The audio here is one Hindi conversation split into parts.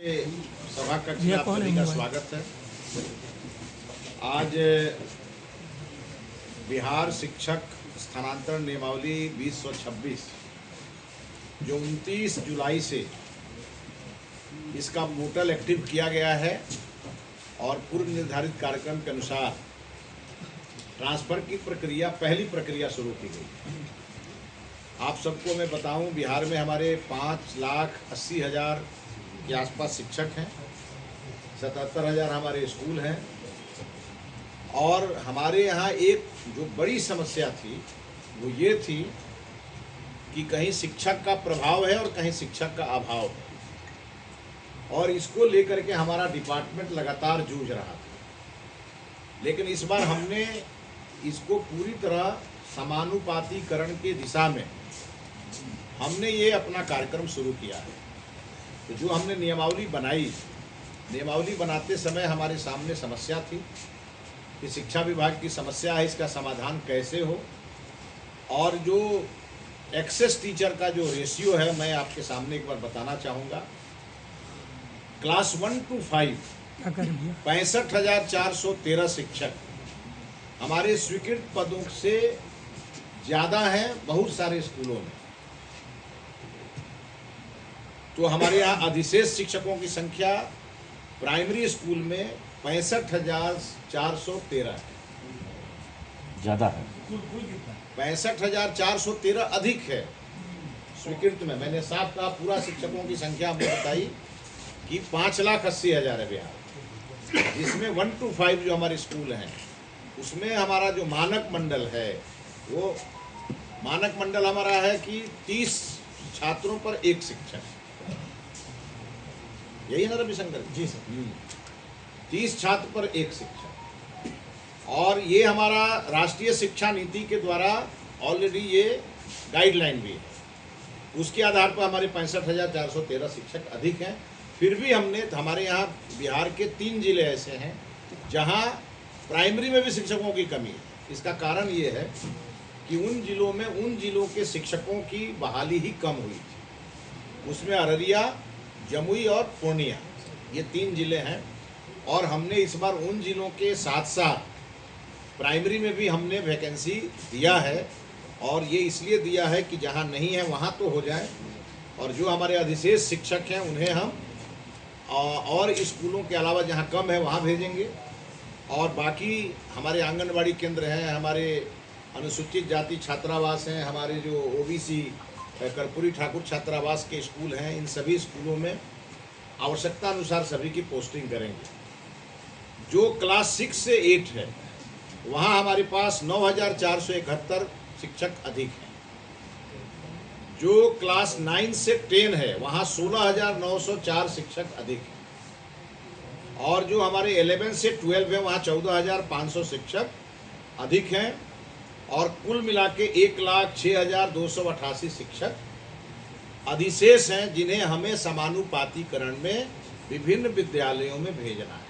सभा कक्ष में आप सभी का स्वागत है। आज बिहार शिक्षक स्थानांतरण नियमावली 2026 जो 29 जुलाई से इसका पोर्टल एक्टिव किया गया है और पूर्व निर्धारित कार्यक्रम के अनुसार ट्रांसफ़र की प्रक्रिया पहली प्रक्रिया शुरू की गई। आप सबको मैं बताऊं, बिहार में हमारे 5,80,000 के आसपास शिक्षक हैं, 77,000 हमारे स्कूल हैं और हमारे यहाँ एक जो बड़ी समस्या थी वो ये थी कि कहीं शिक्षक का प्रभाव है और कहीं शिक्षक का अभाव है और इसको लेकर के हमारा डिपार्टमेंट लगातार जूझ रहा था। लेकिन इस बार हमने इसको पूरी तरह समानुपातीकरण की दिशा में हमने ये अपना कार्यक्रम शुरू किया है। तो जो हमने नियमावली बनाई, नियमावली बनाते समय हमारे सामने समस्या थी कि शिक्षा विभाग की समस्या है, इसका समाधान कैसे हो। और जो एक्सेस टीचर का जो रेशियो है मैं आपके सामने एक बार बताना चाहूँगा। क्लास 1 to 5 65,413 शिक्षक हमारे स्वीकृत पदों से ज़्यादा हैं बहुत सारे स्कूलों में। तो हमारे यहाँ अधिशेष शिक्षकों की संख्या प्राइमरी स्कूल में 65,413 है, ज़्यादा है। 65,413 अधिक है स्वीकृत में। मैंने साफ कहा, पूरा शिक्षकों की संख्या हमने बताई कि 5,80,000 है बिहार, जिसमें 1 to 5 जो हमारे स्कूल हैं उसमें हमारा जो मानक मंडल है वो मानक मंडल हमारा है कि 30 छात्रों पर एक शिक्षक। यही है ना रविशंकर जी? सर, 30 छात्र पर एक शिक्षक। और ये हमारा राष्ट्रीय शिक्षा नीति के द्वारा ऑलरेडी ये गाइडलाइन भी है। उसके आधार पर हमारे 65,413 शिक्षक अधिक हैं। फिर भी हमने हमारे यहाँ बिहार के 3 जिले ऐसे हैं जहाँ प्राइमरी में भी शिक्षकों की कमी है। इसका कारण ये है कि उन जिलों के शिक्षकों की बहाली ही कम हुई थी। उसमें अररिया, जमुई और पूर्णिया, ये 3 जिले हैं। और हमने इस बार उन जिलों के साथ साथ प्राइमरी में भी हमने वैकेंसी दिया है। और ये इसलिए दिया है कि जहाँ नहीं है वहाँ तो हो जाए, और जो हमारे अधिशेष शिक्षक हैं उन्हें हम और स्कूलों के अलावा जहाँ कम है वहाँ भेजेंगे। और बाकी हमारे आंगनबाड़ी केंद्र हैं, हमारे अनुसूचित जाति छात्रावास हैं, हमारे जो ओबीसी कर्पूरी ठाकुर छात्रावास के स्कूल हैं, इन सभी स्कूलों में आवश्यकता अनुसार सभी की पोस्टिंग करेंगे। जो क्लास 6 से 8 है वहाँ हमारे पास 9,471 शिक्षक अधिक हैं। जो क्लास 9 से 10 है वहाँ 16,904 शिक्षक अधिक हैं। और जो हमारे 11 से 12 है वहाँ 14,500 शिक्षक अधिक हैं। और कुल मिला के 1,06,288 शिक्षक अधिशेष हैं जिन्हें हमें समानुपातीकरण में विभिन्न विद्यालयों में भेजना है।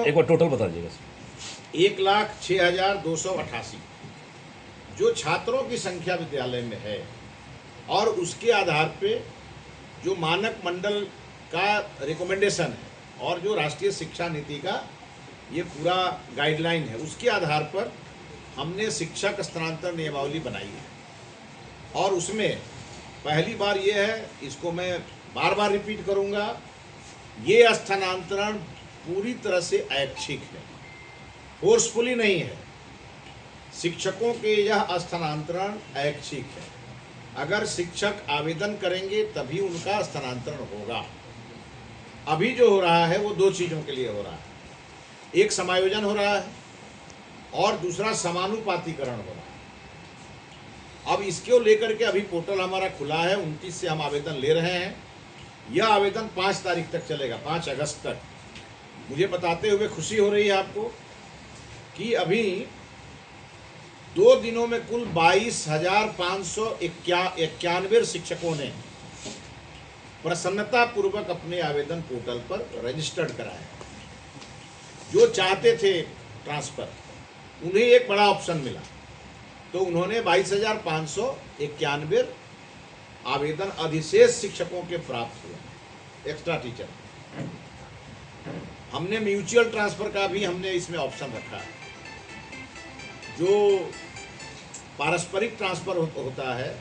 एक बार टोटल बता दीजिएगा। 1,06,288 जो छात्रों की संख्या विद्यालय में है, और उसके आधार पे जो मानक मंडल का रिकमेंडेशन है और जो राष्ट्रीय शिक्षा नीति का ये पूरा गाइडलाइन है, उसके आधार पर हमने शिक्षक स्थानांतरण नियमावली बनाई है। और उसमें पहली बार ये है, इसको मैं बार बार रिपीट करूँगा, ये स्थानांतरण पूरी तरह से ऐच्छिक है, फोर्सफुली नहीं है। शिक्षकों के यह स्थानांतरण ऐच्छिक है। अगर शिक्षक आवेदन करेंगे तभी उनका स्थानांतरण होगा। अभी जो हो रहा है वो 2 चीज़ों के लिए हो रहा है, एक समायोजन हो रहा है और दूसरा समानुपातीकरण हो रहा है। अब इसको लेकर के अभी पोर्टल हमारा खुला है, 29 से हम आवेदन ले रहे हैं। यह आवेदन 5 तारीख तक चलेगा, 5 अगस्त तक। मुझे बताते हुए खुशी हो रही है आपको कि अभी 2 दिनों में कुल 22,591 शिक्षकों ने प्रसन्नतापूर्वक अपने आवेदन पोर्टल पर रजिस्टर्ड कराया। जो चाहते थे ट्रांसफ़र, उन्हें एक बड़ा ऑप्शन मिला, तो उन्होंने 22,591 आवेदन अधिशेष शिक्षकों के प्राप्त हुए। Extra teacher. हमने म्यूचुअल ट्रांसफ़र का भी हमने इसमें ऑप्शन रखा है। जो पारस्परिक ट्रांसफ़र होता है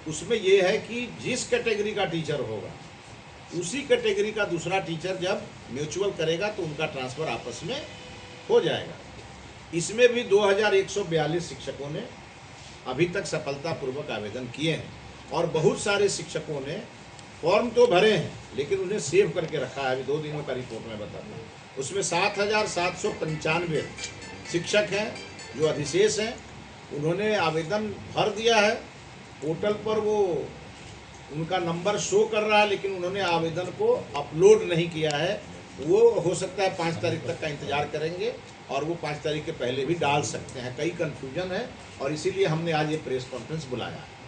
उसमें ये है कि जिस कैटेगरी का टीचर होगा उसी कैटेगरी का दूसरा टीचर जब म्यूचुअल करेगा तो उनका ट्रांसफ़र आपस में हो जाएगा। इसमें भी 2142 शिक्षकों ने अभी तक सफलतापूर्वक आवेदन किए हैं और बहुत सारे शिक्षकों ने फॉर्म तो भरे हैं लेकिन उन्हें सेव करके रखा है। अभी 2 दिनों का रिपोर्ट में बताता हूँ। उसमें 7,795 शिक्षक हैं जो अधिशेष हैं, उन्होंने आवेदन भर दिया है। पोर्टल पर वो उनका नंबर शो कर रहा है लेकिन उन्होंने आवेदन को अपलोड नहीं किया है। वो हो सकता है 5 तारीख तक का इंतज़ार करेंगे और वो 5 तारीख के पहले भी डाल सकते हैं। कई कन्फ्यूजन है और इसीलिए हमने आज ये प्रेस कॉन्फ्रेंस बुलाया है।